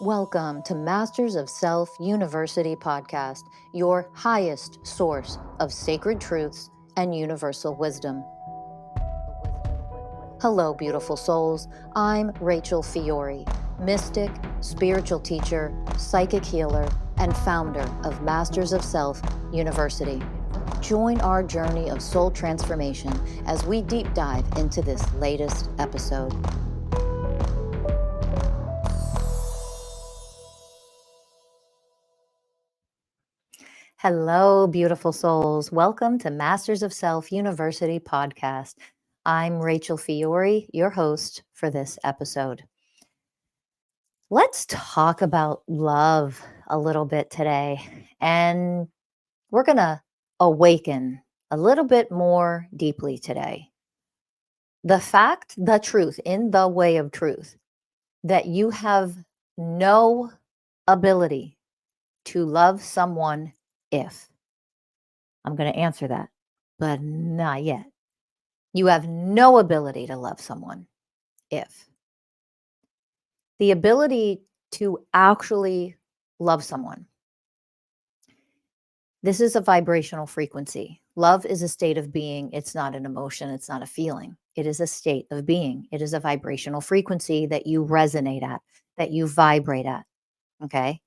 Welcome to Masters of Self University podcast, your highest source of sacred truths and universal wisdom. Hello, beautiful souls. I'm Rachel Fiori, mystic, spiritual teacher, psychic healer, and founder of Masters of Self University. Join our journey of soul transformation as we deep dive into this latest episode. Hello, beautiful souls. Welcome to Masters of Self University podcast. I'm Rachel Fiori, your host for this episode. Let's talk about love a little bit today, and we're going to awaken a little bit more deeply today. The fact, the truth, in the way of truth, that you have no ability to love someone if. I'm going to answer that, but not yet. You have no ability to love someone if. The ability to actually love someone. This is a vibrational frequency. Love is a state of being. It's not an emotion. It's not a feeling. It is a state of being. It is a vibrational frequency that you resonate at, that you vibrate at. Okay.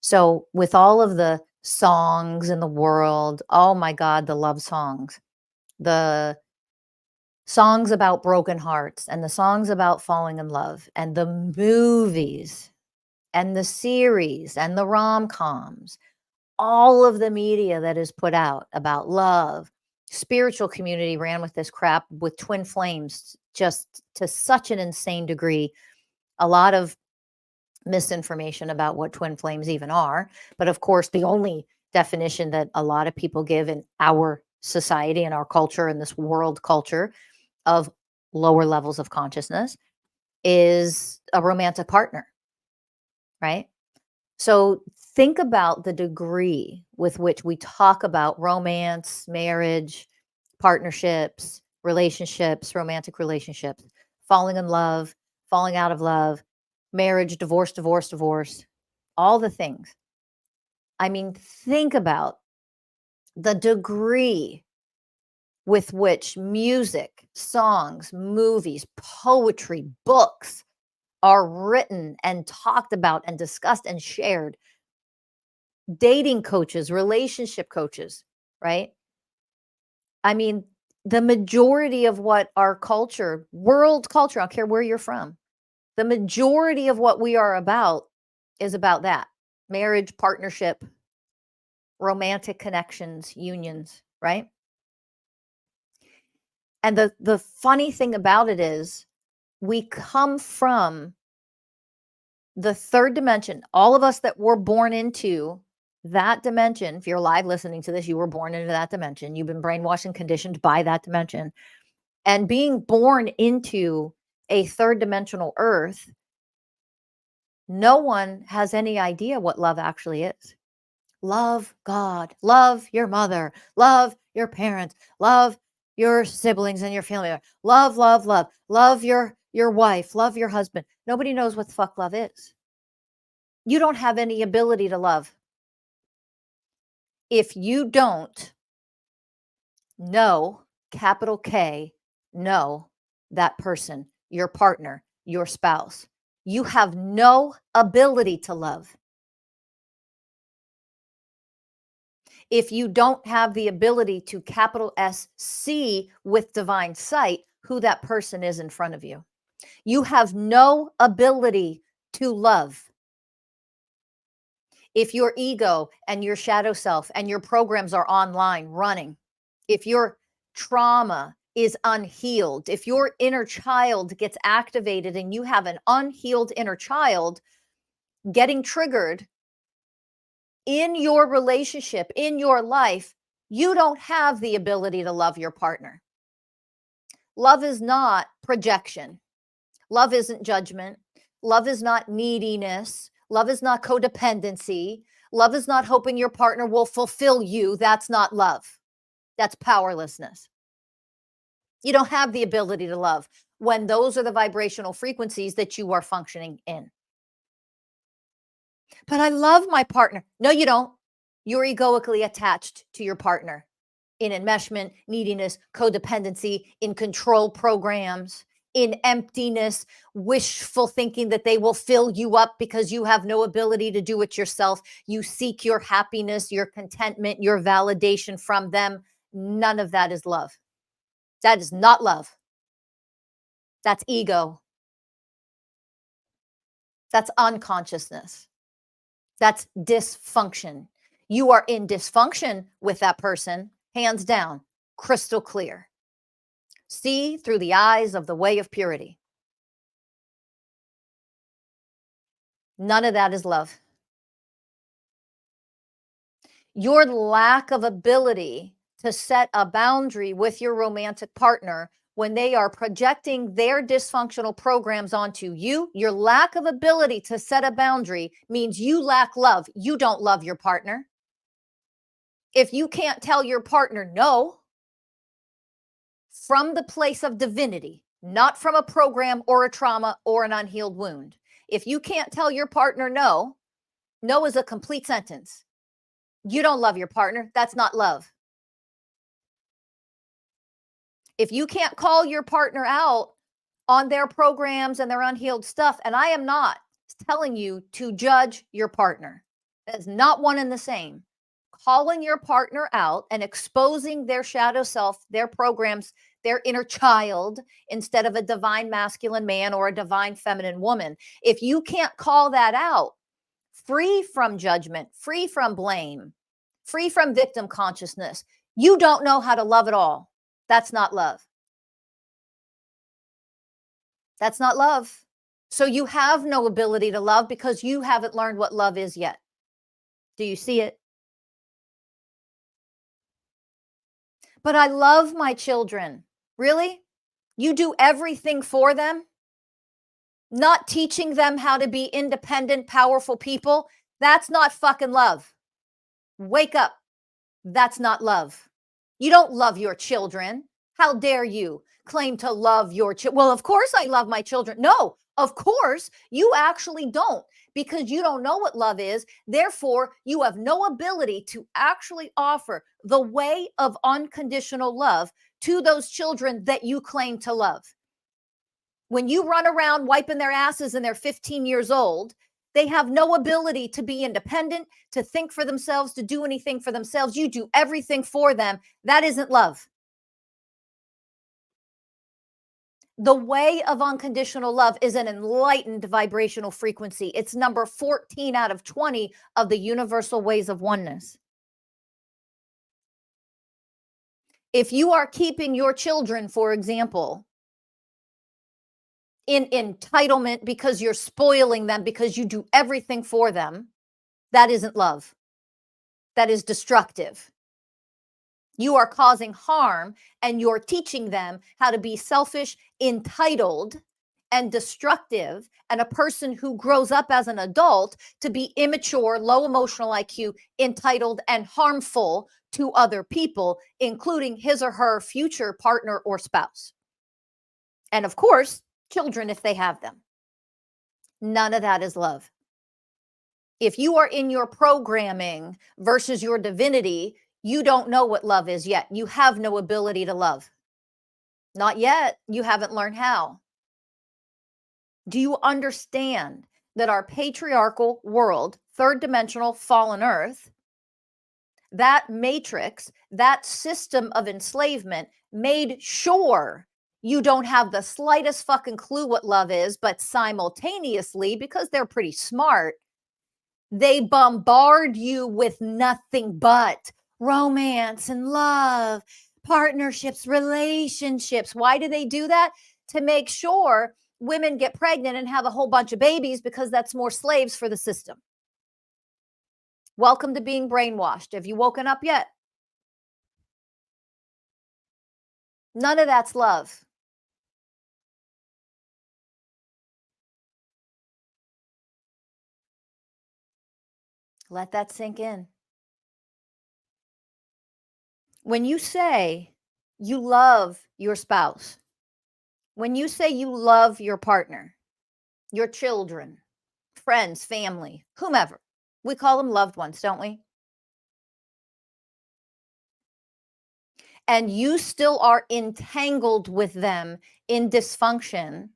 So, with all of the songs in the world, oh my God, the love songs, the songs about broken hearts and the songs about falling in love and the movies and the series and the rom-coms, all of the media that is put out about love. Spiritual community ran with this crap with twin flames just to such an insane degree. A lot of misinformation about what twin flames even are. But of course, the only definition that a lot of people give in our society and our culture and this world culture of lower levels of consciousness is a romantic partner, right? So think about the degree with which we talk about romance, marriage, partnerships, relationships, romantic relationships, falling in love, falling out of love, marriage, divorce, all the things. I mean, think about the degree with which music, songs, movies, poetry, books are written and talked about and discussed and shared. Dating coaches, relationship coaches, right? I mean, the majority of what our culture, world culture, I don't care where you're from, the majority of what we are about is about that marriage, partnership, romantic connections, unions, right? And the funny thing about it is we come from the third dimension. All of us that were born into that dimension, if you're alive listening to this, you were born into that dimension. You've been brainwashed and conditioned by that dimension. And being born into a third dimensional earth, no one has any idea what love actually is. Love God, love your mother, love your parents, love your siblings and your family. Love your wife, love your husband. Nobody knows what the fuck love is. You don't have any ability to love. If you don't know, capital K, know that person, your partner, your spouse, you have no ability to love. If you don't have the ability to capital S see with divine sight who that person is in front of you, you have no ability to love. If your ego and your shadow self and your programs are online running, if your trauma is unhealed, if your inner child gets activated and you have an unhealed inner child getting triggered in your relationship, in your life, you don't have the ability to love your partner. Love is not projection. Love isn't judgment. Love is not neediness. Love is not codependency. Love is not hoping your partner will fulfill you. That's not love. That's powerlessness. You don't have the ability to love when those are the vibrational frequencies that you are functioning in. But I love my partner. No, you don't. You're egoically attached to your partner in enmeshment, neediness, codependency, in control programs, in emptiness, wishful thinking that they will fill you up because you have no ability to do it yourself. You seek your happiness, your contentment, your validation from them. None of that is love. That is not love. That's ego. That's unconsciousness. That's dysfunction. You are in dysfunction with that person, hands down, crystal clear. See through the eyes of the way of purity. None of that is love. Your lack of ability to set a boundary with your romantic partner when they are projecting their dysfunctional programs onto you, your lack of ability to set a boundary means you lack love. You don't love your partner. If you can't tell your partner no from the place of divinity, not from a program or a trauma or an unhealed wound, if you can't tell your partner no, no is a complete sentence. You don't love your partner. That's not love. If you can't call your partner out on their programs and their unhealed stuff, and I am not telling you to judge your partner, that is not one and the same. Calling your partner out and exposing their shadow self, their programs, their inner child, instead of a divine masculine man or a divine feminine woman. If you can't call that out, free from judgment, free from blame, free from victim consciousness, you don't know how to love at all. That's not love. That's not love. So you have no ability to love because you haven't learned what love is yet. Do you see it? But I love my children. Really? You do everything for them? Not teaching them how to be independent, powerful people? That's not fucking love. Wake up. That's not love. You don't love your children. How dare you claim to love your children? Well, of course I love my children. No, of course you actually don't, because you don't know what love is. Therefore, you have no ability to actually offer the way of unconditional love to those children that you claim to love. When you run around wiping their asses and they're 15 years old, they have no ability to be independent, to think for themselves, to do anything for themselves. You do everything for them. That isn't love. The way of unconditional love is an enlightened vibrational frequency. It's number 14 out of 20 of the universal ways of oneness. If you are keeping your children, for example, in entitlement because you're spoiling them, because you do everything for them, that isn't love. That is destructive. You are causing harm and you're teaching them how to be selfish, entitled, and destructive, and a person who grows up as an adult to be immature, low emotional IQ, entitled, and harmful to other people, including his or her future partner or spouse. And of course, children if they have them. None of that is love. If you are in your programming versus your divinity, you don't know what love is yet. You have no ability to love. Not yet. You haven't learned how. Do you understand that our patriarchal world, third dimensional fallen earth, that matrix, that system of enslavement made sure you don't have the slightest fucking clue what love is, but simultaneously, because they're pretty smart, they bombard you with nothing but romance and love, partnerships, relationships. Why do they do that? To make sure women get pregnant and have a whole bunch of babies, because that's more slaves for the system. Welcome to being brainwashed. Have you woken up yet? None of that's love. Let that sink in. When you say you love your spouse, when you say you love your partner, your children, friends, family, whomever, We call them loved ones, don't we? And you still are entangled with them in dysfunction,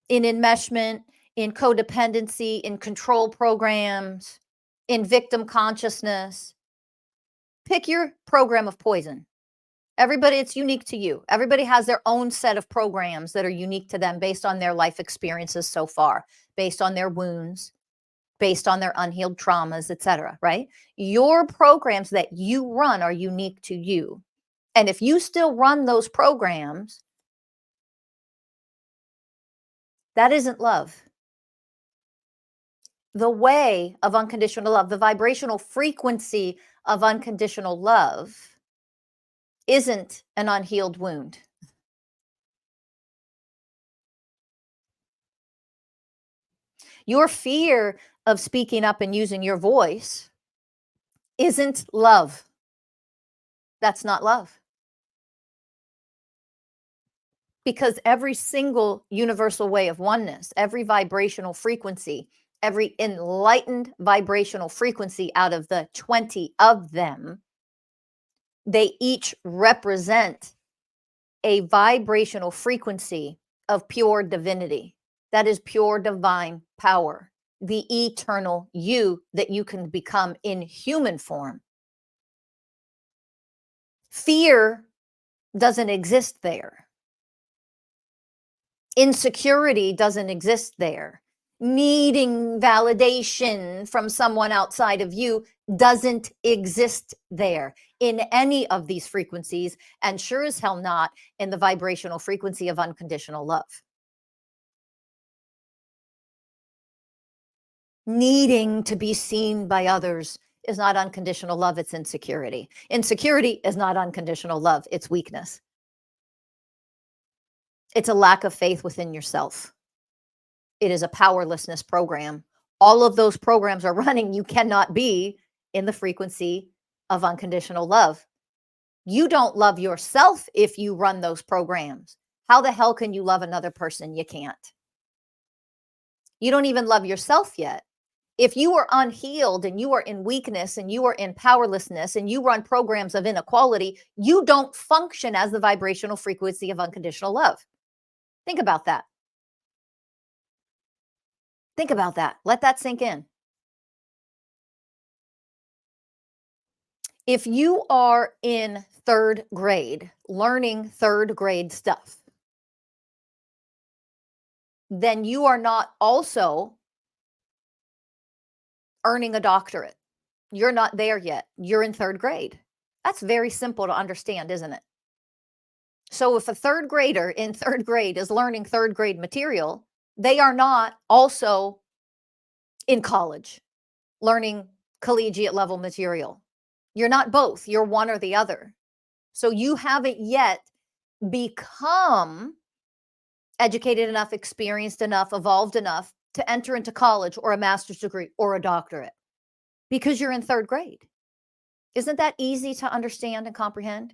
in enmeshment, in codependency, in control programs, in victim consciousness. Pick your program of poison. Everybody, it's unique to you. Everybody has their own set of programs that are unique to them based on their life experiences so far, based on their wounds, based on their unhealed traumas, etc., right? Your programs that you run are unique to you. And if you still run those programs, that isn't love. The way of unconditional love, the vibrational frequency of unconditional love isn't an unhealed wound. Your fear of speaking up and using your voice isn't love. That's not love. Because every single universal way of oneness, every vibrational frequency, every enlightened vibrational frequency out of the 20 of them, they each represent a vibrational frequency of pure divinity. That is pure divine power, the eternal you that you can become in human form. Fear doesn't exist there. Insecurity doesn't exist there. Needing validation from someone outside of you doesn't exist there in any of these frequencies, and sure as hell not in the vibrational frequency of unconditional love. Needing to be seen by others is not unconditional love, it's insecurity. Insecurity is not unconditional love, it's weakness. It's a lack of faith within yourself. It is a powerlessness program. All of those programs are running. You cannot be in the frequency of unconditional love. You don't love yourself if you run those programs. How the hell can you love another person? You can't. You don't even love yourself yet. If you are unhealed and you are in weakness and you are in powerlessness and you run programs of inequality, you don't function as the vibrational frequency of unconditional love. Think about that. Think about that. Let that sink in. If you are in third grade, learning third grade stuff, then you are not also earning a doctorate. You're not there yet. You're in third grade. That's very simple to understand, isn't it? So if a third grader in third grade is learning third grade material, they are not also in college learning collegiate level material. You're not both. You're one or the other. So you haven't yet become educated enough, experienced enough, evolved enough to enter into college or a master's degree or a doctorate because you're in third grade. Isn't that easy to understand and comprehend?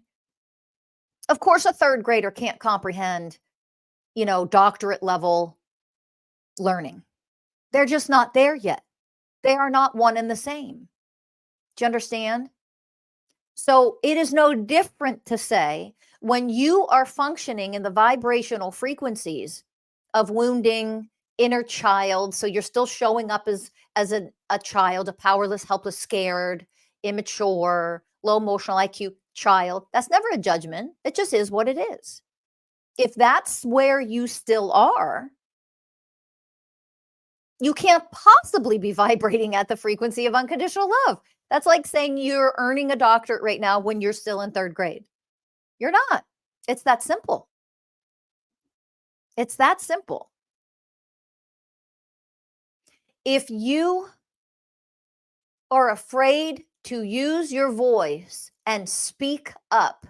Of course, a third grader can't comprehend, doctorate level learning. They're just not there yet. They are not one and the same. Do you understand? So it is no different to say when you are functioning in the vibrational frequencies of wounding, inner child, so you're still showing up as a child, a powerless, helpless, scared, immature, low emotional IQ child. That's never a judgment. It just is what it is. If that's where you still are, you can't possibly be vibrating at the frequency of unconditional love. That's like saying you're earning a doctorate right now when you're still in third grade. You're not. It's that simple. It's that simple. If you are afraid to use your voice and speak up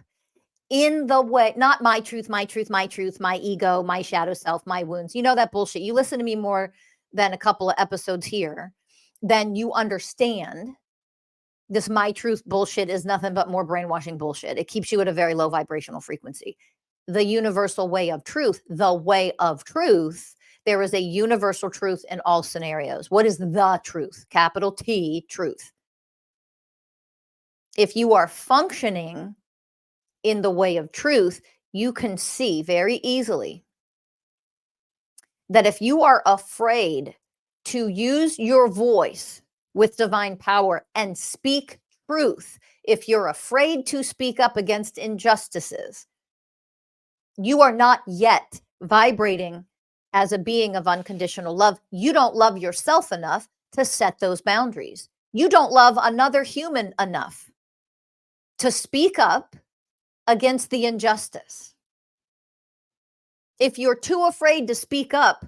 in the way, not my truth, my truth, my truth, my ego, my shadow self, my wounds, that bullshit. You listen to me more than a couple of episodes here, then you understand this my truth bullshit is nothing but more brainwashing bullshit. It keeps you at a very low vibrational frequency. The universal way of truth, the way of truth, There is a universal truth in all scenarios. What is the truth? Capital T, truth. If you are functioning in the way of truth, you can see very easily that if you are afraid to use your voice with divine power and speak truth, if you're afraid to speak up against injustices, you are not yet vibrating as a being of unconditional love. You don't love yourself enough to set those boundaries. You don't love another human enough to speak up against the injustice. If you're too afraid to speak up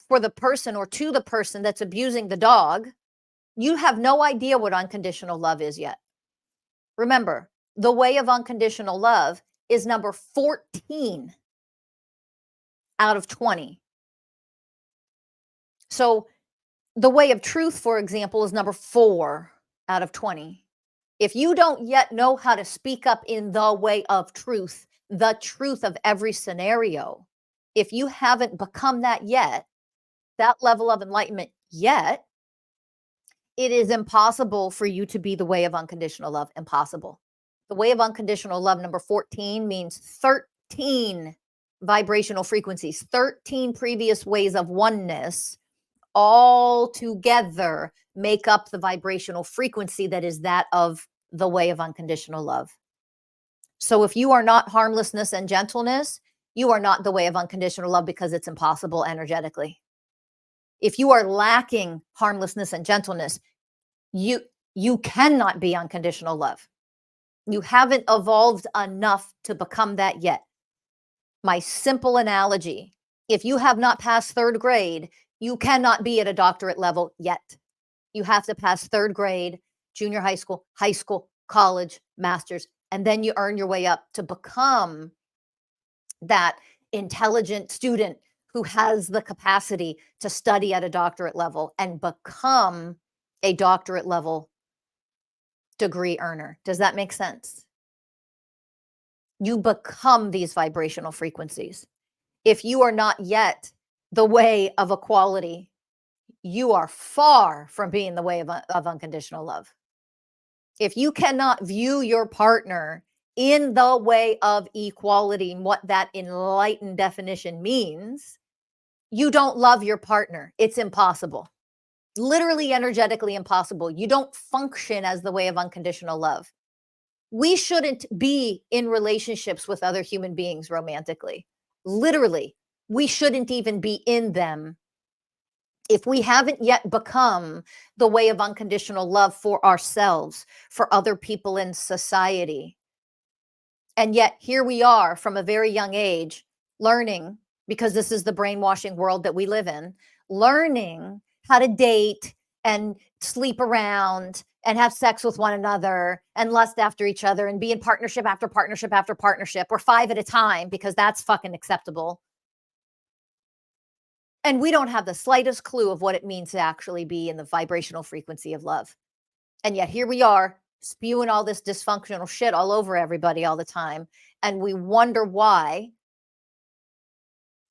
for the person or to the person that's abusing the dog, you have no idea what unconditional love is yet. Remember, the way of unconditional love is number 14 out of 20. So the way of truth, for example, is number 4 out of 20. If you don't yet know how to speak up in the way of truth, the truth of every scenario, if you haven't become that yet, that level of enlightenment yet, it is impossible for you to be the way of unconditional love. Impossible. The way of unconditional love, number 14, means 13 vibrational frequencies, 13 previous ways of oneness, all together make up the vibrational frequency that is that of the way of unconditional love. So if you are not harmlessness and gentleness, you are not the way of unconditional love because it's impossible energetically. If you are lacking harmlessness and gentleness, you cannot be unconditional love. You haven't evolved enough to become that yet. My simple analogy, if you have not passed 3rd grade, you cannot be at a doctorate level yet. You have to pass 3rd grade, junior high school, college, master's, and then you earn your way up to become that intelligent student who has the capacity to study at a doctorate level and become a doctorate level degree earner. Does that make sense? You become these vibrational frequencies. If you are not yet the way of equality, you are far from being the way of unconditional love. If you cannot view your partner in the way of equality and what that enlightened definition means, you don't love your partner. It's impossible. Literally, energetically impossible. You don't function as the way of unconditional love. We shouldn't be in relationships with other human beings romantically. Literally, we shouldn't even be in them if we haven't yet become the way of unconditional love for ourselves, for other people in society. And yet here we are from a very young age learning, because this is the brainwashing world that we live in, learning how to date and sleep around and have sex with one another and lust after each other and be in partnership after partnership after partnership, or 5 at a time, because that's fucking acceptable. And we don't have the slightest clue of what it means to actually be in the vibrational frequency of love. And yet here we are spewing all this dysfunctional shit all over everybody all the time. And we wonder why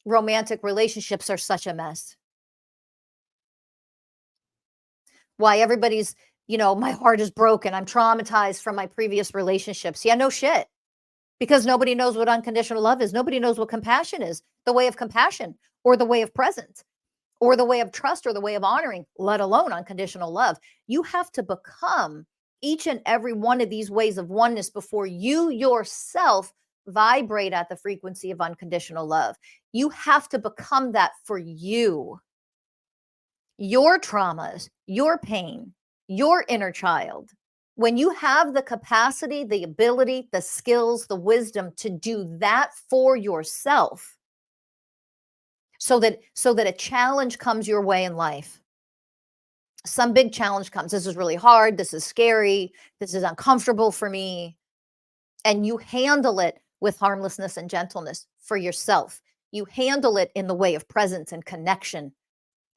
romantic relationships are such a mess. Why everybody's, my heart is broken. I'm traumatized from my previous relationships. Yeah, no shit. Because nobody knows what unconditional love is. Nobody knows what compassion is, the way of compassion, or the way of presence, or the way of trust, or the way of honoring, let alone unconditional love. You have to become each and every one of these ways of oneness before you yourself vibrate at the frequency of unconditional love. You have to become that for you. Your traumas, your pain, your inner child. When you have the capacity, the ability, the skills, the wisdom to do that for yourself, so that a challenge comes your way in life, some big challenge comes, this is really hard, this is scary, this is uncomfortable for me, and you handle it with harmlessness and gentleness for yourself. You handle it in the way of presence and connection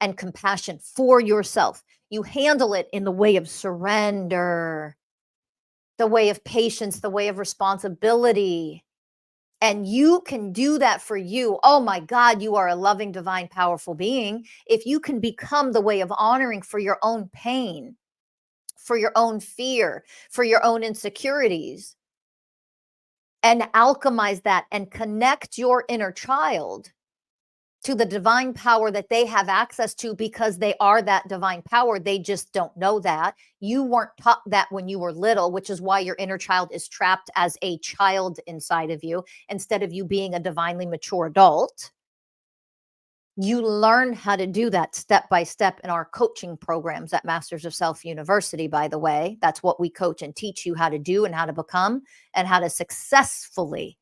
and compassion for yourself. You handle it in the way of surrender, the way of patience, the way of responsibility, And you can do that for you. Oh my God, you are a loving, divine, powerful being. If you can become the way of honoring for your own pain, for your own fear, for your own insecurities, and alchemize that and connect your inner child to the divine power that they have access to because they are that divine power. They just don't know that. You weren't taught that when you were little, which is why your inner child is trapped as a child inside of you instead of you being a divinely mature adult. You learn how to do that step by step in our coaching programs at Masters of Self University, by the way. That's what we coach and teach you how to do and how to become and how to successfully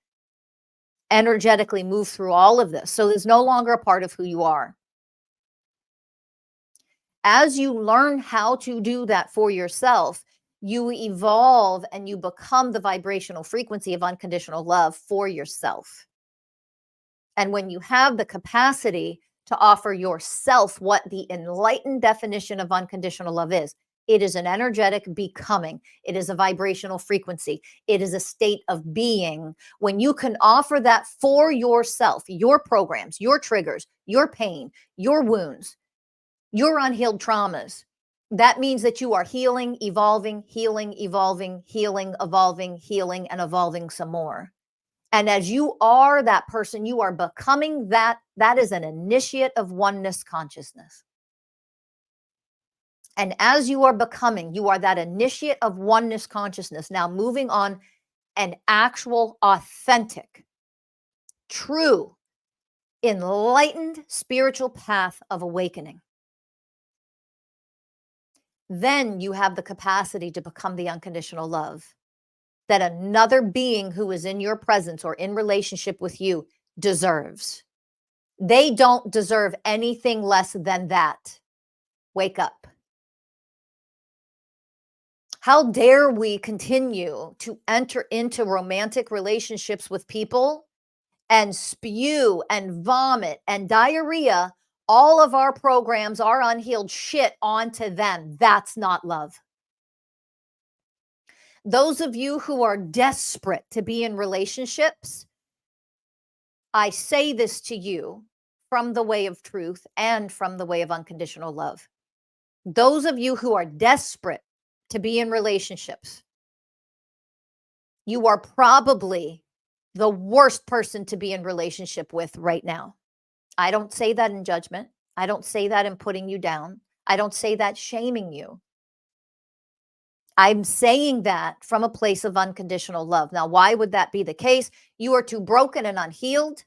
energetically move through all of this. So it's no longer a part of who you are. As you learn how to do that for yourself, you evolve and you become the vibrational frequency of unconditional love for yourself. And when you have the capacity to offer yourself what the enlightened definition of unconditional love is, it is an energetic becoming. It is a vibrational frequency. It is a state of being. When you can offer that for yourself, your programs, your triggers, your pain, your wounds, your unhealed traumas, that means that you are healing, evolving, evolving, healing, and evolving some more. And as you are that person, you are becoming that. That is an initiate of oneness consciousness. And as you are becoming, you are that initiate of oneness consciousness. Now moving on an actual, authentic, true, enlightened spiritual path of awakening. Then you have the capacity to become the unconditional love that another being who is in your presence or in relationship with you deserves. They don't deserve anything less than that. Wake up. How dare we continue to enter into romantic relationships with people and spew and vomit and diarrhea all of our programs, our unhealed shit onto them? That's not love. Those of you who are desperate to be in relationships, I say this to you from the way of truth and from the way of unconditional love. Those of you who are desperate to be in relationships, you are probably the worst person to be in relationship with right now. I don't say that in judgment. I don't say that in putting you down. I don't say that shaming you. I'm saying that from a place of unconditional love. Now, why would that be the case? You are too broken and unhealed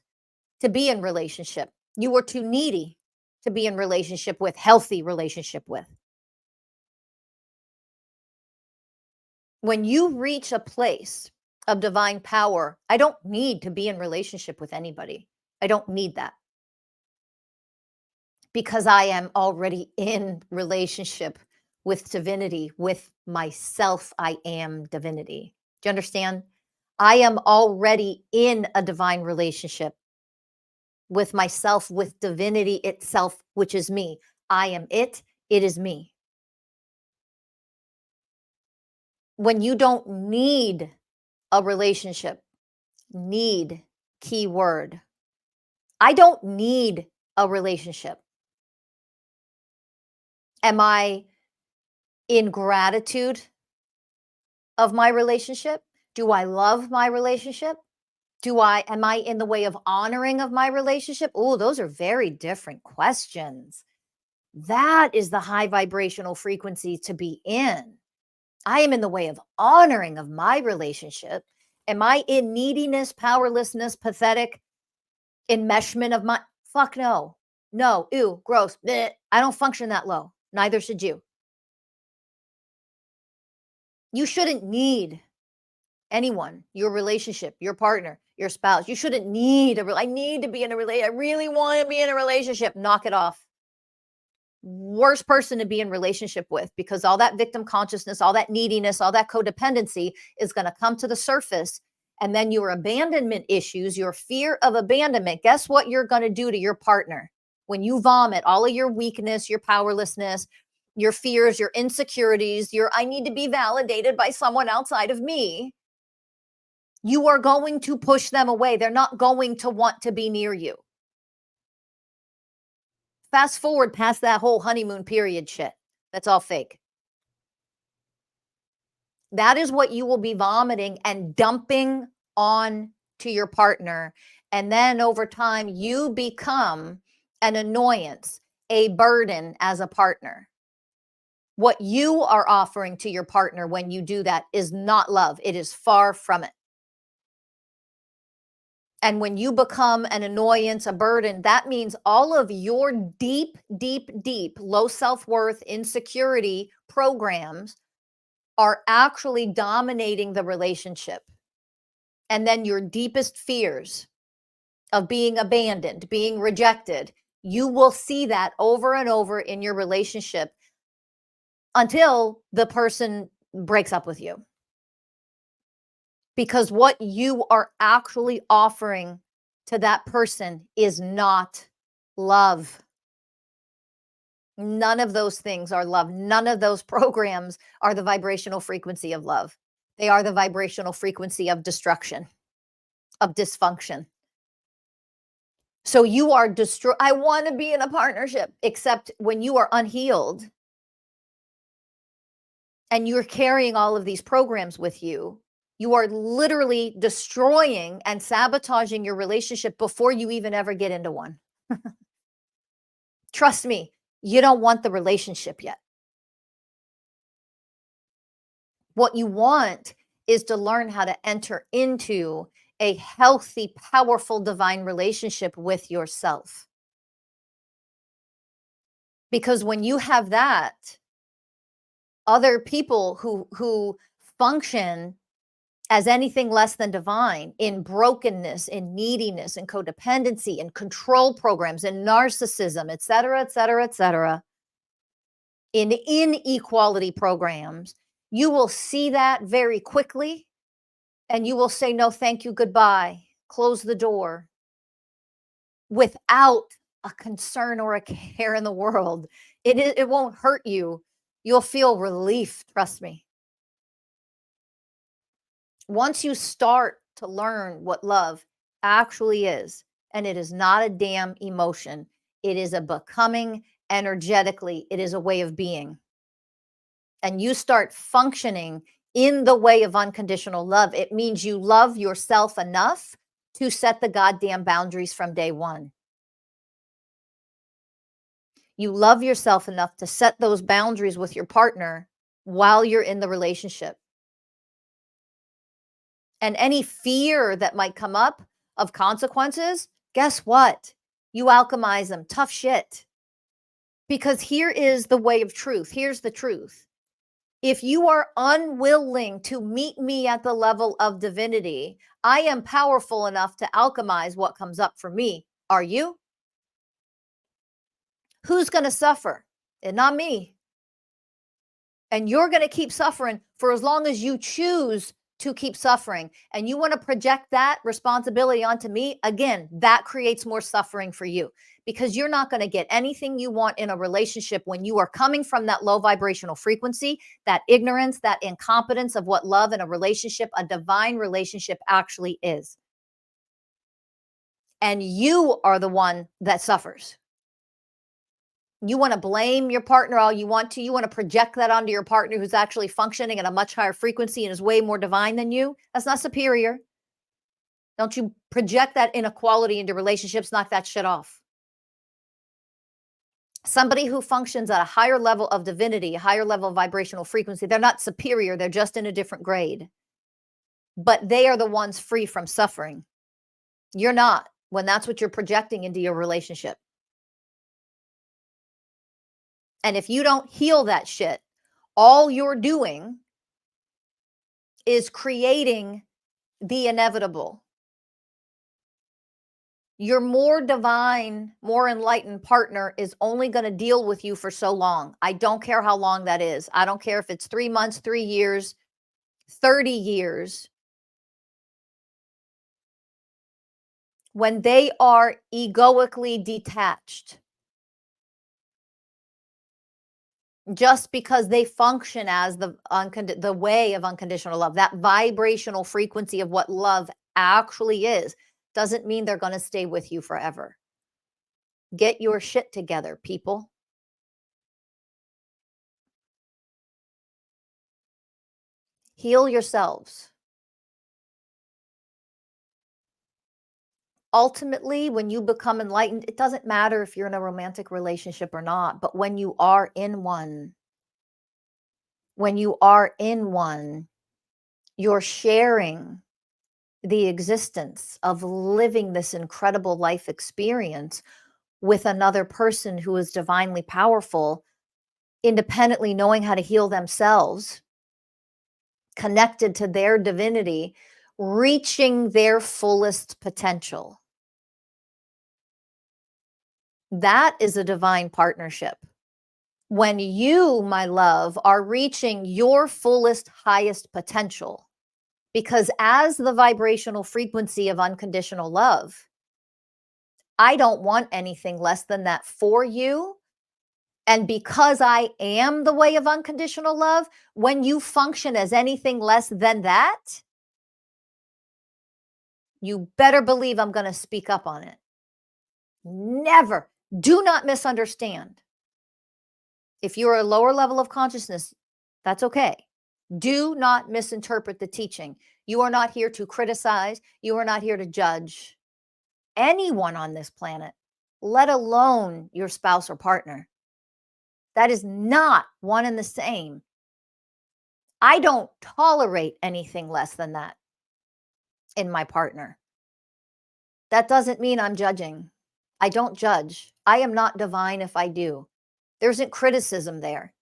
to be in relationship. You are too needy to be in relationship with, healthy relationship with. When you reach a place of divine power, I don't need to be in relationship with anybody. I don't need that. Because I am already in relationship with divinity, with myself. I am divinity. Do you understand? I am already in a divine relationship with myself, with divinity itself, which is me. I am it. It is me. When you don't need a relationship, need, key word. I don't need a relationship. Am I in gratitude of my relationship? Do I love my relationship? Am I in the way of honoring of my relationship? Oh, those are very different questions. That is the high vibrational frequency to be in. I am in the way of honoring of my relationship. Am I in neediness, powerlessness, pathetic enmeshment of my, fuck no. No, ew, gross. Bleh. I don't function that low. Neither should you. You shouldn't need anyone, your relationship, your partner, your spouse. You shouldn't need I need to be in a relationship. I really want to be in a relationship. Knock it off. Worst person to be in relationship with, because all that victim consciousness, all that neediness, all that codependency is going to come to the surface. And then your abandonment issues, your fear of abandonment, guess what you're going to do to your partner? When you vomit all of your weakness, your powerlessness, your fears, your insecurities, I need to be validated by someone outside of me. You are going to push them away. They're not going to want to be near you. Fast forward past that whole honeymoon period shit. That's all fake. That is what you will be vomiting and dumping on to your partner. And then over time, you become an annoyance, a burden as a partner. What you are offering to your partner when you do that is not love. It is far from it. And when you become an annoyance, a burden, that means all of your deep, deep, deep low self-worth, insecurity programs are actually dominating the relationship. And then your deepest fears of being abandoned, being rejected, you will see that over and over in your relationship until the person breaks up with you. Because what you are actually offering to that person is not love. None of those things are love. None of those programs are the vibrational frequency of love. They are the vibrational frequency of destruction, of dysfunction. So you are I want to be in a partnership, except when you are unhealed and you're carrying all of these programs with you, you are literally destroying and sabotaging your relationship before you even ever get into one. Trust me, you don't want the relationship yet. What you want is to learn how to enter into a healthy, powerful, divine relationship with yourself. Because when you have that, other people who function as anything less than divine, in brokenness, in neediness, in codependency, in control programs, in narcissism, et cetera, et cetera, et cetera, in inequality programs, you will see that very quickly and you will say, no, thank you, goodbye, close the door, without a concern or a care in the world. It won't hurt you. You'll feel relief, trust me. Once you start to learn what love actually is, and it is not a damn emotion, it is a becoming energetically, it is a way of being. And you start functioning in the way of unconditional love, it means you love yourself enough to set the goddamn boundaries from day one. You love yourself enough to set those boundaries with your partner while you're in the relationship. And any fear that might come up of consequences, guess what? You alchemize them. Tough shit. Because here is the way of truth. Here's the truth. If you are unwilling to meet me at the level of divinity, I am powerful enough to alchemize what comes up for me. Are you? Who's going to suffer? And not me. And you're going to keep suffering for as long as you choose to keep suffering. And you want to project that responsibility onto me, again, that creates more suffering for you, because you're not going to get anything you want in a relationship when you are coming from that low vibrational frequency, that ignorance, that incompetence of what love in a relationship, a divine relationship actually is. And you are the one that suffers. You want to blame your partner all you want to. You want to project that onto your partner who's actually functioning at a much higher frequency and is way more divine than you. That's not superior. Don't you project that inequality into relationships. Knock that shit off. Somebody who functions at a higher level of divinity, a higher level of vibrational frequency, they're not superior. They're just in a different grade. But they are the ones free from suffering. You're not, when that's what you're projecting into your relationship. And if you don't heal that shit, all you're doing is creating the inevitable. Your more divine, more enlightened partner is only going to deal with you for so long. I don't care how long that is. I don't care if it's 3 months, 3 years, 30 years. When they are egoically detached, just because they function as the way of unconditional love, that vibrational frequency of what love actually is, doesn't mean they're going to stay with you forever. Get your shit together, people. Heal yourselves. Ultimately, when you become enlightened, it doesn't matter if you're in a romantic relationship or not, but when you are in one, you're sharing the existence of living this incredible life experience with another person who is divinely powerful, independently knowing how to heal themselves, connected to their divinity, reaching their fullest potential. That is a divine partnership. When you, my love, are reaching your fullest, highest potential, because as the vibrational frequency of unconditional love, I don't want anything less than that for you. And because I am the way of unconditional love, when you function as anything less than that, you better believe I'm going to speak up on it. Never. Do not misunderstand. If you're a lower level of consciousness, that's okay. Do not misinterpret the teaching. You are not here to criticize. You are not here to judge anyone on this planet, let alone your spouse or partner. That is not one and the same. I don't tolerate anything less than that in my partner. That doesn't mean I'm judging. I don't judge. I am not divine if I do. There isn't criticism there.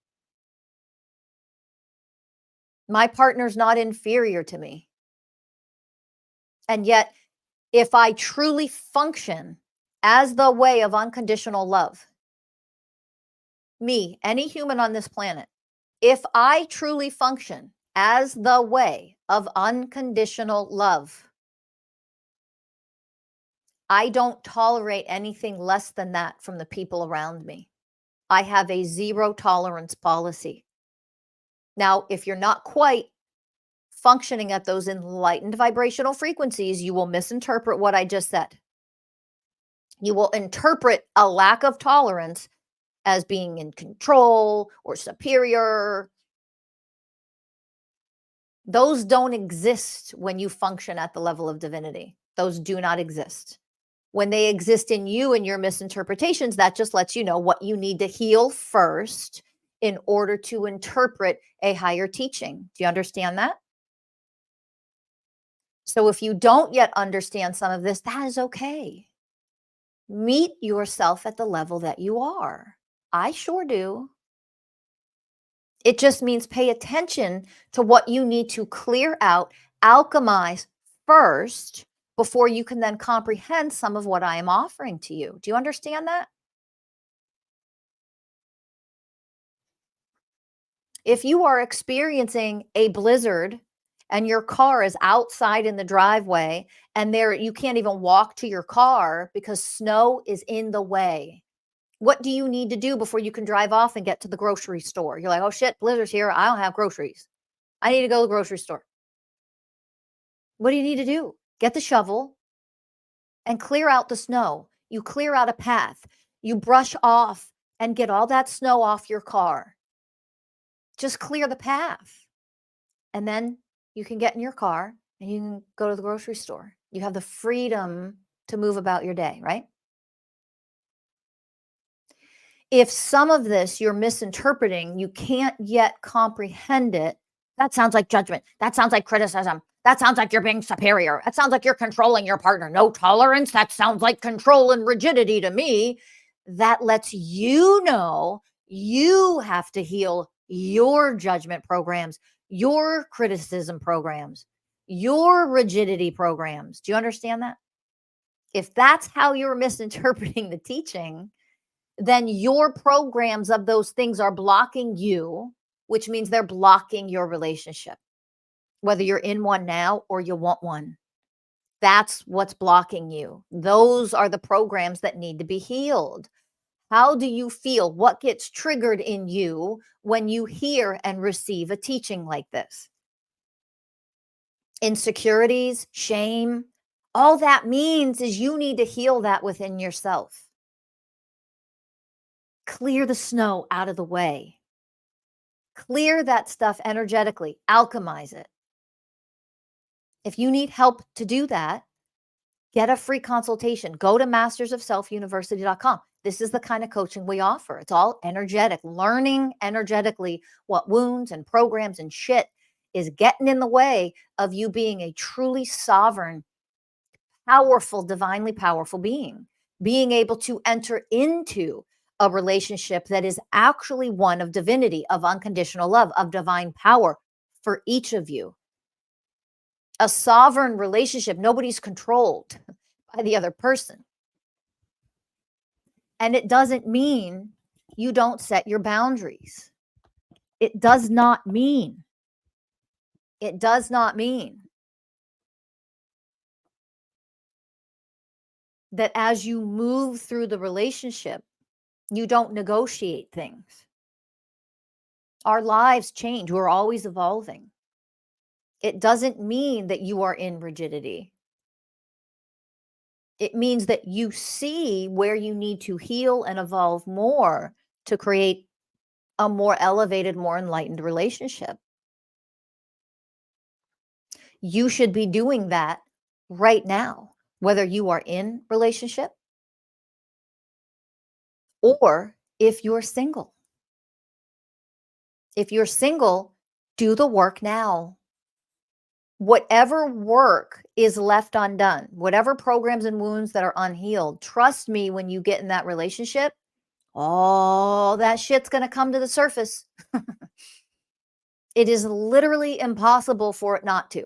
My partner's not inferior to me. And yet, if I truly function as the way of unconditional love, me, any human on this planet, if I truly function as the way of unconditional love, I don't tolerate anything less than that from the people around me. I have a zero tolerance policy. Now, if you're not quite functioning at those enlightened vibrational frequencies, you will misinterpret what I just said. You will interpret a lack of tolerance as being in control or superior. Those don't exist when you function at the level of divinity. Those do not exist. When they exist in you and your misinterpretations, that just lets you know what you need to heal first in order to interpret a higher teaching. Do you understand that? So if you don't yet understand some of this, that is okay. Meet yourself at the level that you are. I sure do. It just means pay attention to what you need to clear out, alchemize first before you can then comprehend some of what I am offering to you. Do you understand that? If you are experiencing a blizzard and your car is outside in the driveway and there you can't even walk to your car because snow is in the way, what do you need to do before you can drive off and get to the grocery store? You're like, oh shit, blizzard's here. I don't have groceries. I need to go to the grocery store. What do you need to do? Get the shovel and clear out the snow. You clear out a path. You brush off and get all that snow off your car. Just clear the path. And then you can get in your car and you can go to the grocery store. You have the freedom to move about your day, right? If some of this you're misinterpreting, you can't yet comprehend it, that sounds like judgment. That sounds like criticism. That sounds like you're being superior. That sounds like you're controlling your partner. No tolerance. That sounds like control and rigidity to me. That lets you know you have to heal your judgment programs, your criticism programs, your rigidity programs. Do you understand that? If that's how you're misinterpreting the teaching, then your programs of those things are blocking you, which means they're blocking your relationship, whether you're in one now or you want one. That's what's blocking you. Those are the programs that need to be healed. How do you feel? What gets triggered in you when you hear and receive a teaching like this? Insecurities, shame, all that means is you need to heal that within yourself. Clear the snow out of the way. Clear that stuff energetically, alchemize it. If you need help to do that, get a free consultation. Go to mastersofselfuniversity.com. This is the kind of coaching we offer. It's all energetic, learning energetically what wounds and programs and shit is getting in the way of you being a truly sovereign, powerful, divinely powerful being able to enter into a relationship that is actually one of divinity, of unconditional love, of divine power for each of you. A sovereign relationship, nobody's controlled by the other person. And it doesn't mean you don't set your boundaries. It does not mean that as you move through the relationship, you don't negotiate things. Our lives change. We're always evolving. It doesn't mean that you are in rigidity. It means that you see where you need to heal and evolve more to create a more elevated, more enlightened relationship. You should be doing that right now, whether you are in relationship or if you're single. If you're single, do the work now. Whatever work is left undone, whatever programs and wounds that are unhealed, trust me, when you get in that relationship, all that shit's going to come to the surface. It is literally impossible for it not to.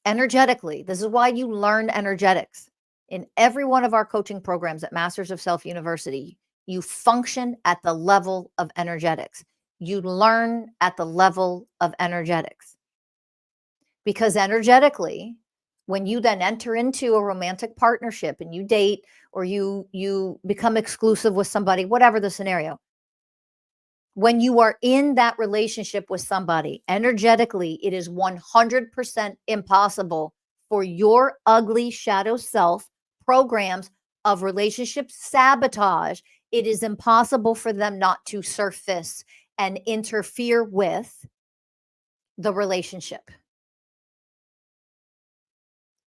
Energetically, this is why you learn energetics. In every one of our coaching programs at Masters of Self University, you function at the level of energetics. You learn at the level of energetics. Because energetically, when you then enter into a romantic partnership and you date or you become exclusive with somebody, whatever the scenario, when you are in that relationship with somebody, energetically, it is 100% impossible for your ugly shadow self programs of relationship sabotage. It is impossible for them not to surface and interfere with the relationship.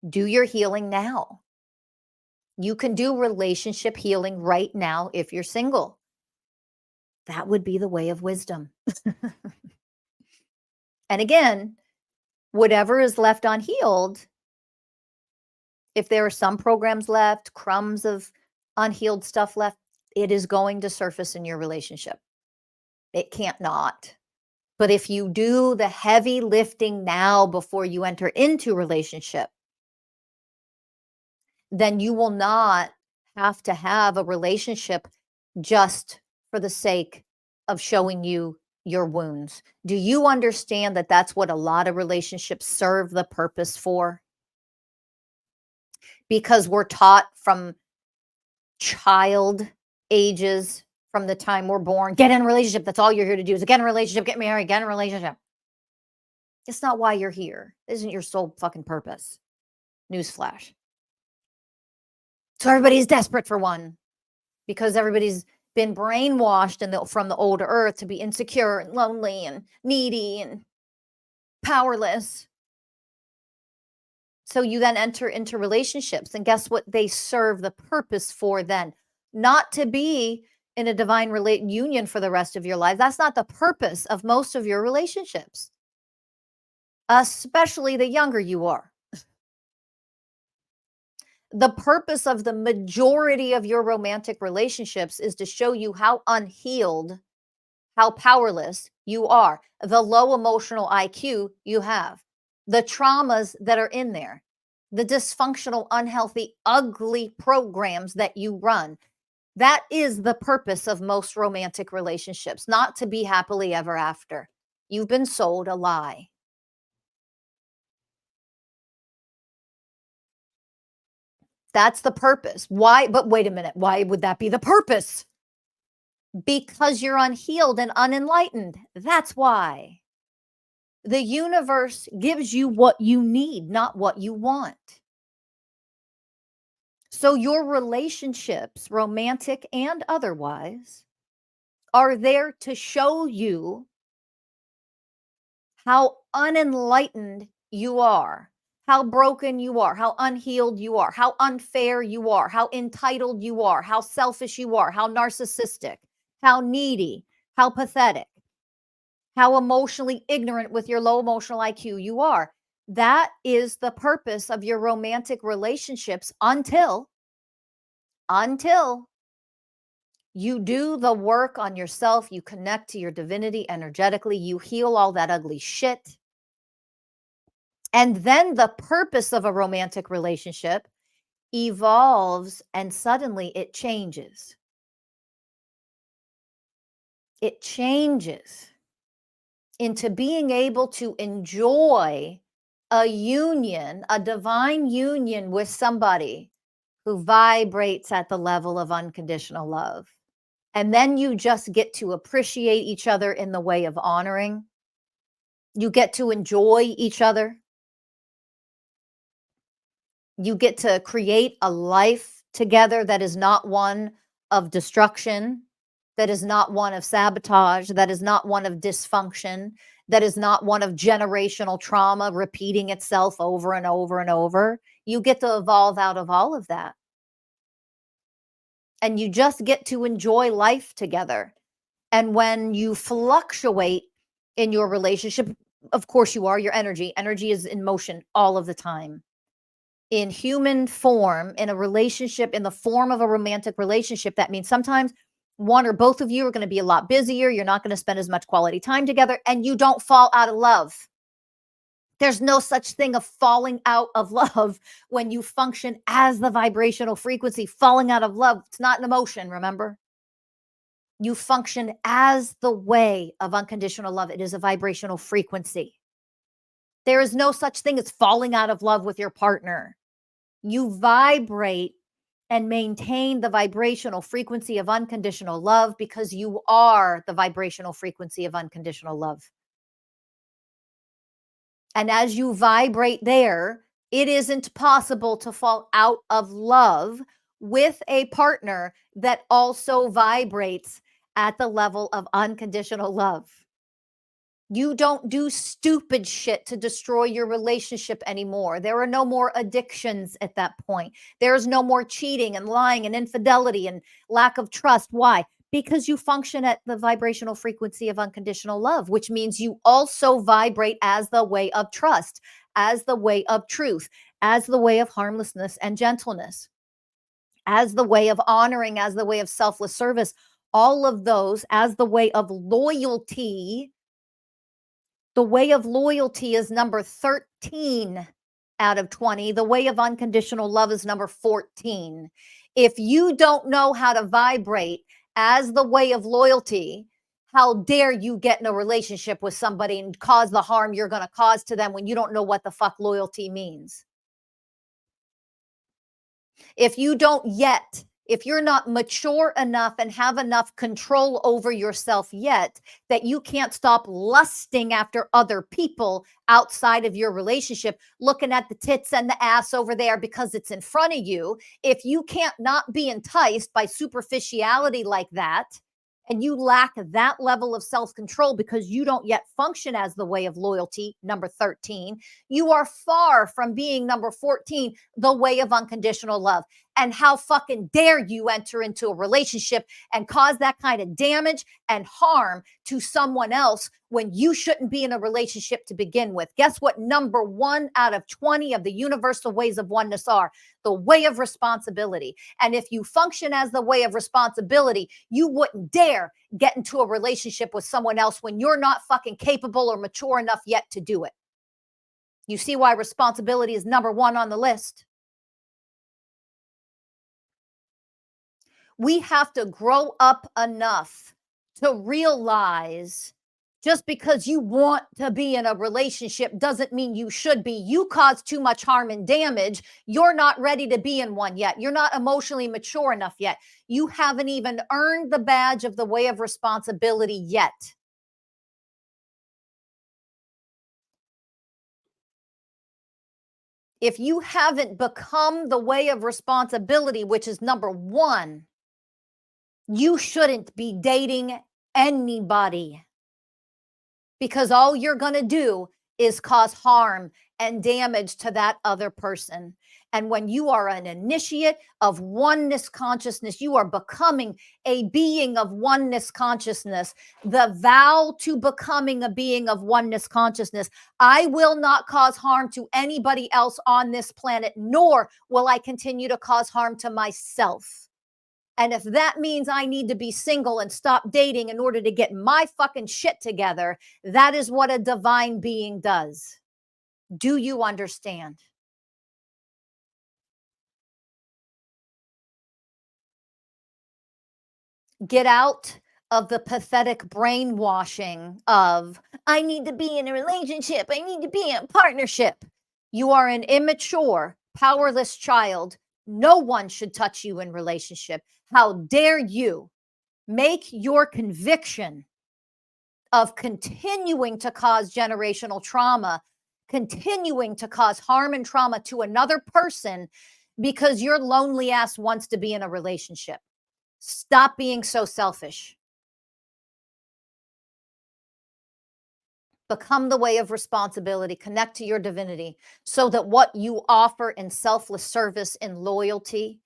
Do your healing now. You can do relationship healing right now if you're single. That would be the way of wisdom. And again, whatever is left unhealed, if there are some programs left, crumbs of unhealed stuff left, it is going to surface in your relationship. It can't not. But if you do the heavy lifting now before you enter into relationship, then you will not have to have a relationship just for the sake of showing you your wounds. Do you understand that that's what a lot of relationships serve the purpose for? Because we're taught from child ages, from the time we're born, get in a relationship. That's all you're here to do is get in a relationship, get married, get in a relationship. It's not why you're here. This isn't your sole fucking purpose. Newsflash. So everybody's desperate for one because everybody's been brainwashed from the old earth to be insecure and lonely and needy and powerless. So you then enter into relationships, and guess what they serve the purpose for then? Not to be in a divine union for the rest of your life. That's not the purpose of most of your relationships, especially the younger you are. The purpose of the majority of your romantic relationships is to show you how unhealed, how powerless you are, the low emotional IQ you have, the traumas that are in there, the dysfunctional, unhealthy, ugly programs that you run. That is the purpose of most romantic relationships, not to be happily ever after. You've been sold a lie. That's the purpose. Why? But wait a minute. Why would that be the purpose? Because you're unhealed and unenlightened. That's why. The universe gives you what you need, not what you want. So your relationships, romantic and otherwise, are there to show you how unenlightened you are, how broken you are, how unhealed you are, how unfair you are, how entitled you are, how selfish you are, how narcissistic, how needy, how pathetic, how emotionally ignorant with your low emotional IQ you are. That is the purpose of your romantic relationships until you do the work on yourself, you connect to your divinity energetically, you heal all that ugly shit. And then the purpose of a romantic relationship evolves and suddenly it changes. It changes into being able to enjoy a union, a divine union with somebody who vibrates at the level of unconditional love. And then you just get to appreciate each other in the way of honoring. You get to enjoy each other. You get to create a life together that is not one of destruction, that is not one of sabotage, that is not one of dysfunction, that is not one of generational trauma repeating itself over and over and over. You get to evolve out of all of that. And you just get to enjoy life together. And when you fluctuate in your relationship, of course you are, your energy is in motion all of the time. In human form, in a relationship, in the form of a romantic relationship, that means sometimes one or both of you are going to be a lot busier. You're not going to spend as much quality time together, and you don't fall out of love. There's no such thing of falling out of love when you function as the vibrational frequency. Falling out of love, it's not an emotion, remember? You function as the way of unconditional love. It is a vibrational frequency. There is no such thing as falling out of love with your partner. You vibrate and maintain the vibrational frequency of unconditional love because you are the vibrational frequency of unconditional love. And as you vibrate there, it isn't possible to fall out of love with a partner that also vibrates at the level of unconditional love. You don't do stupid shit to destroy your relationship anymore. There are no more addictions at that point. There's no more cheating and lying and infidelity and lack of trust. Why? Because you function at the vibrational frequency of unconditional love, which means you also vibrate as the way of trust, as the way of truth, as the way of harmlessness and gentleness, as the way of honoring, as the way of selfless service. All of those as the way of loyalty. The way of loyalty is number 13 out of 20. The way of unconditional love is number 14. If you don't know how to vibrate as the way of loyalty, how dare you get in a relationship with somebody and cause the harm you're going to cause to them when you don't know what the fuck loyalty means? If you don't yet, if you're not mature enough and have enough control over yourself yet that you can't stop lusting after other people outside of your relationship, looking at the tits and the ass over there because it's in front of you, if you can't not be enticed by superficiality like that, and you lack that level of self-control because you don't yet function as the way of loyalty, number 13, you are far from being number 14, the way of unconditional love. And how fucking dare you enter into a relationship and cause that kind of damage and harm to someone else when you shouldn't be in a relationship to begin with? Guess what number 1 out of 20 of the universal ways of oneness are? The way of responsibility. And if you function as the way of responsibility, you wouldn't dare get into a relationship with someone else when you're not fucking capable or mature enough yet to do it. You see why responsibility is number 1 on the list? We have to grow up enough to realize Just because you want to be in a relationship doesn't mean you should be. You cause too much harm and damage. You're not ready to be in one yet. You're not emotionally mature enough yet. You haven't even earned the badge of the way of responsibility yet. If you haven't become the way of responsibility, which is number one, you shouldn't be dating anybody, because all you're going to do is cause harm and damage to that other person. And when you are an initiate of oneness consciousness, you are becoming a being of oneness consciousness. The vow to becoming a being of oneness consciousness: I will not cause harm to anybody else on this planet, nor will I continue to cause harm to myself. And if that means I need to be single and stop dating in order to get my fucking shit together, that is what a divine being does. Do you understand? Get out of the pathetic brainwashing of, I need to be in a relationship, I need to be in a partnership. You are an immature, powerless child. No one should touch you in relationship. How dare you make your conviction of continuing to cause generational trauma, continuing to cause harm and trauma to another person because your lonely ass wants to be in a relationship. Stop being so selfish. Become the way of responsibility. Connect to your divinity so that what you offer in selfless service, in loyalty,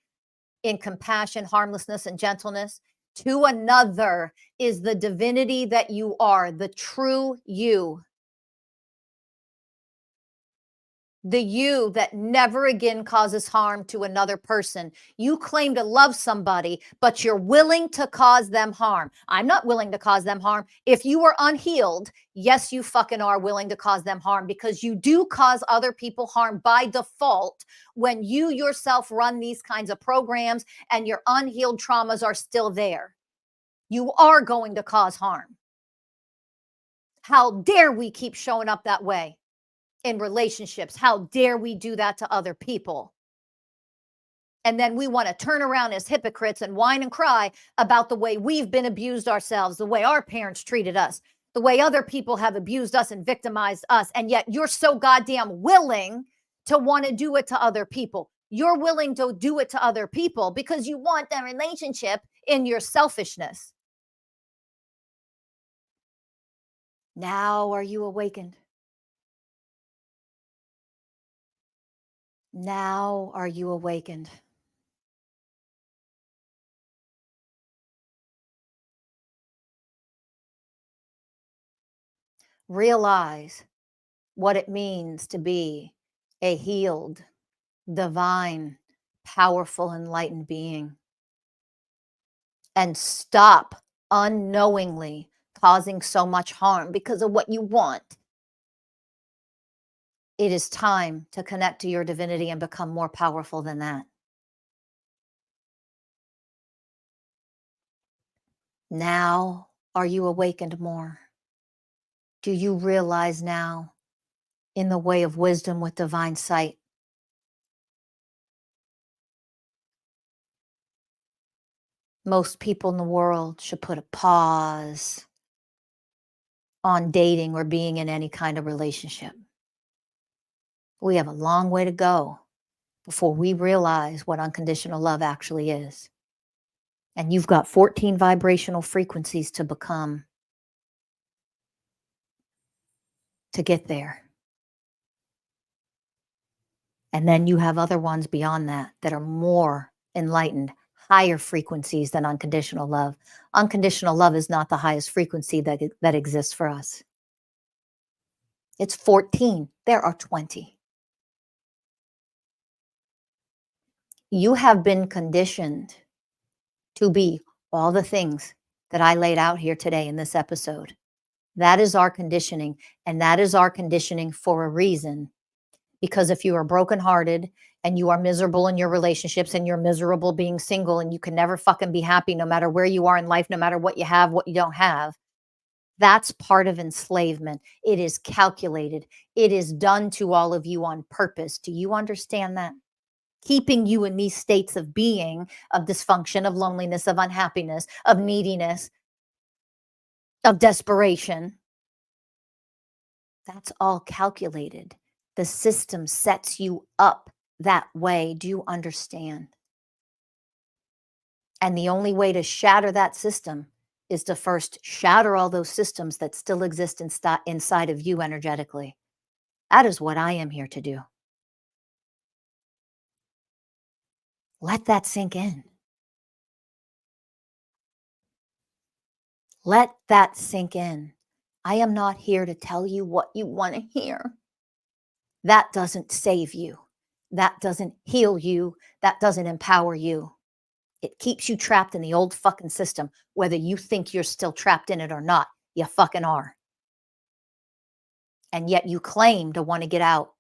in compassion, harmlessness, and gentleness to another is the divinity that you are, the true you. The you that never again causes harm to another person. You claim to love somebody, but you're willing to cause them harm. I'm not willing to cause them harm. If you are unhealed, yes, you fucking are willing to cause them harm, because you do cause other people harm by default when you yourself run these kinds of programs and your unhealed traumas are still there. You are going to cause harm. How dare we keep showing up that way in relationships? How dare we do that to other people? And then we want to turn around as hypocrites and whine and cry about the way we've been abused ourselves, the way our parents treated us, the way other people have abused us and victimized us. And yet you're so goddamn willing to want to do it to other people. You're willing to do it to other people because you want that relationship in your selfishness. Now are you awakened? Now are you awakened? Realize what it means to be a healed, divine, powerful, enlightened being. And stop unknowingly causing so much harm because of what you want. It is time to connect to your divinity and become more powerful than that. Now, are you awakened more? Do you realize now, in the way of wisdom with divine sight, most people in the world should put a pause on dating or being in any kind of relationship. We have a long way to go before we realize what unconditional love actually is. And you've got 14 vibrational frequencies to become to get there. And then you have other ones beyond that that are more enlightened, higher frequencies than unconditional love. Unconditional love is not the highest frequency that exists for us. It's 14. There are 20. You have been conditioned to be all the things that I laid out here today in this episode. That is our conditioning, and that is our conditioning for a reason. Because if you are brokenhearted and you are miserable in your relationships and you're miserable being single and you can never fucking be happy no matter where you are in life, no matter what you have, what you don't have, That's part of enslavement. It is calculated. It is done to all of you on purpose. Do you understand that? Keeping you in these states of being, of dysfunction, of loneliness, of unhappiness, of neediness, of desperation. That's all calculated. The system sets you up that way. Do you understand? And the only way to shatter that system is to first shatter all those systems that still exist inside of you energetically. That is what I am here to do. Let that sink in. Let that sink in. I am not here to tell you what you want to hear. That doesn't save you. That doesn't heal you. That doesn't empower you. It keeps you trapped in the old fucking system, whether you think you're still trapped in it or not. You fucking are. And yet you claim to want to get out.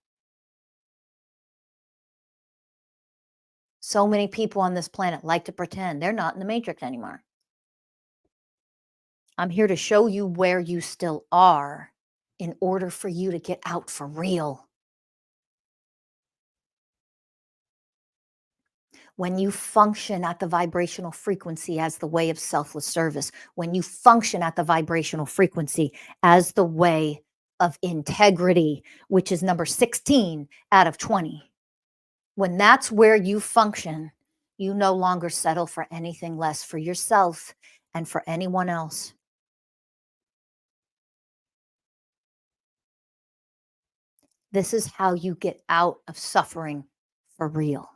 So many people on this planet like to pretend they're not in the matrix anymore. I'm here to show you where you still are in order for you to get out for real. When you function at the vibrational frequency as the way of selfless service, when you function at the vibrational frequency as the way of integrity, which is number 16 out of 20, when that's where you function, you no longer settle for anything less for yourself and for anyone else. This is how you get out of suffering for real.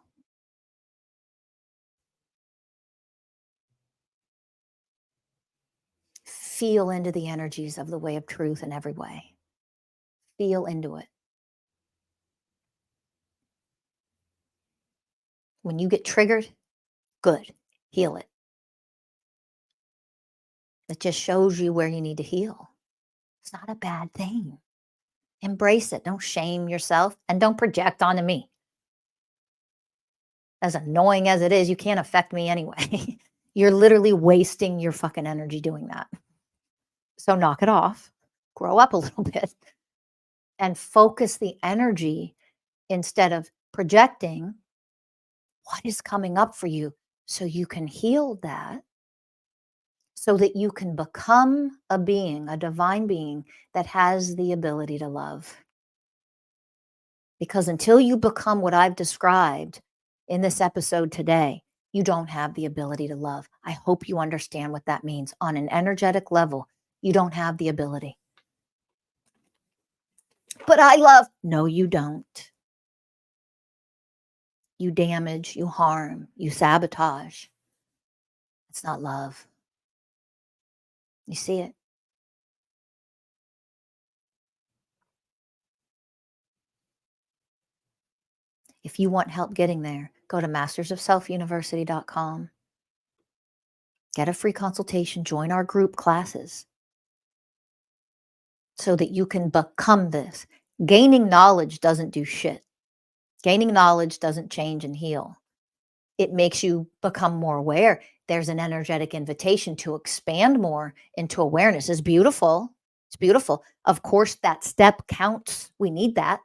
Feel into the energies of the way of truth in every way. Feel into it. When you get triggered, good, heal it. It just shows you where you need to heal. It's not a bad thing. Embrace it. Don't shame yourself and don't project onto me. As annoying as it is, you can't affect me anyway. You're literally wasting your fucking energy doing that. So knock it off, grow up a little bit, and focus the energy instead of projecting what is coming up for you so you can heal that, so that you can become a being, a divine being that has the ability to love. Because until you become what I've described in this episode today, you don't have the ability to love. I hope you understand what that means. On an energetic level, you don't have the ability. But I love. No, you don't. You damage, you harm, you sabotage. It's not love. You see it? If you want help getting there, go to mastersofselfuniversity.com. Get a free consultation, join our group classes so that you can become this. Gaining knowledge doesn't do shit. Gaining knowledge doesn't change and heal. It makes you become more aware. There's an energetic invitation to expand more into awareness. It's beautiful. It's beautiful. Of course, that step counts. We need that.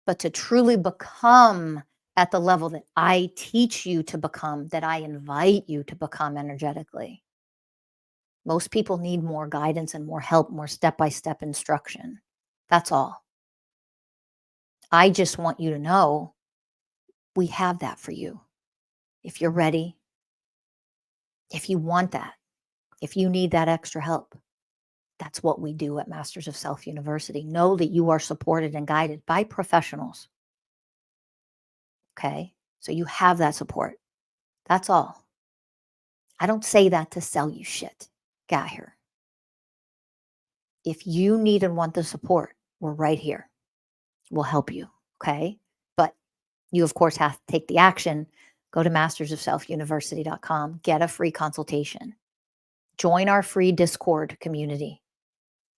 But to truly become at the level that I teach you to become, that I invite you to become energetically, most people need more guidance and more help, more step-by-step instruction. That's all. I just want you to know we have that for you. If you're ready, if you want that, if you need that extra help, that's what we do at Masters of Self University. Know that you are supported and guided by professionals. Okay? So you have that support. That's all. I don't say that to sell you shit. Get here. If you need and want the support, we're right here. We'll help you. Okay? But you, of course, have to take the action. Go to mastersofselfuniversity.com, get a free consultation. Join our free Discord community.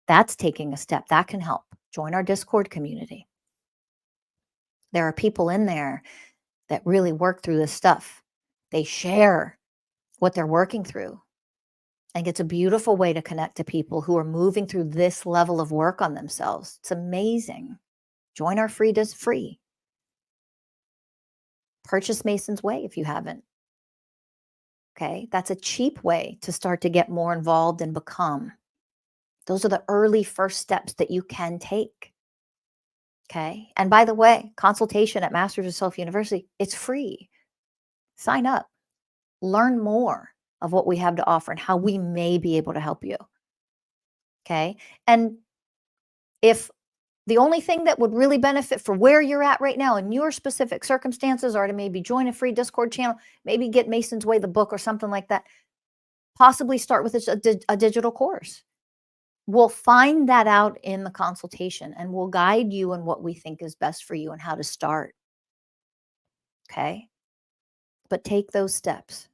That's taking a step. That can help. Join our Discord community. There are people in there that really work through this stuff. They share what they're working through. And it's a beautiful way to connect to people who are moving through this level of work on themselves. It's amazing. Join our free. Purchase Mason's Way if you haven't. Okay. That's a cheap way to start to get more involved and become. Those are the early first steps that you can take. Okay. And by the way, consultation at Masters of Self University, it's free. Sign up, learn more of what we have to offer and how we may be able to help you. Okay. And if the only thing that would really benefit for where you're at right now in your specific circumstances are to maybe join a free Discord channel, maybe get Mason's Way, the book or something like that, possibly start with a digital course. We'll find that out in the consultation and we'll guide you in what we think is best for you and how to start. Okay. But take those steps.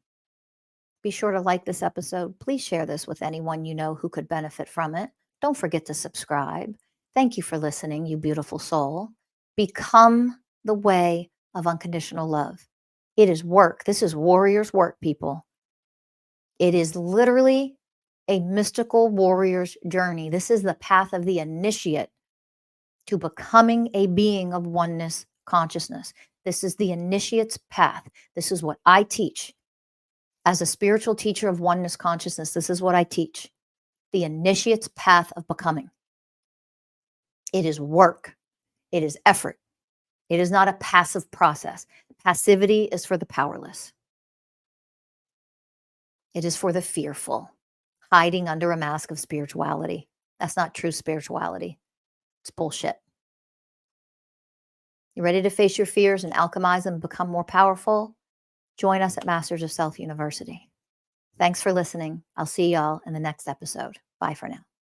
Be sure to like this episode. Please share this with anyone you know who could benefit from it. Don't forget to subscribe. Thank you for listening, you beautiful soul. Become the way of unconditional love. It is work. This is warrior's work, people. It is literally a mystical warrior's journey. This is the path of the initiate to becoming a being of oneness consciousness. This is the initiate's path. This is what I teach. As a spiritual teacher of oneness consciousness, this is what I teach. The initiate's path of becoming. It is work. It is effort. It is not a passive process. Passivity is for the powerless. It is for the fearful, hiding under a mask of spirituality. That's not true spirituality. It's bullshit. You ready to face your fears and alchemize them and become more powerful? Join us at Masters of Self University. Thanks for listening. I'll see y'all in the next episode. Bye for now.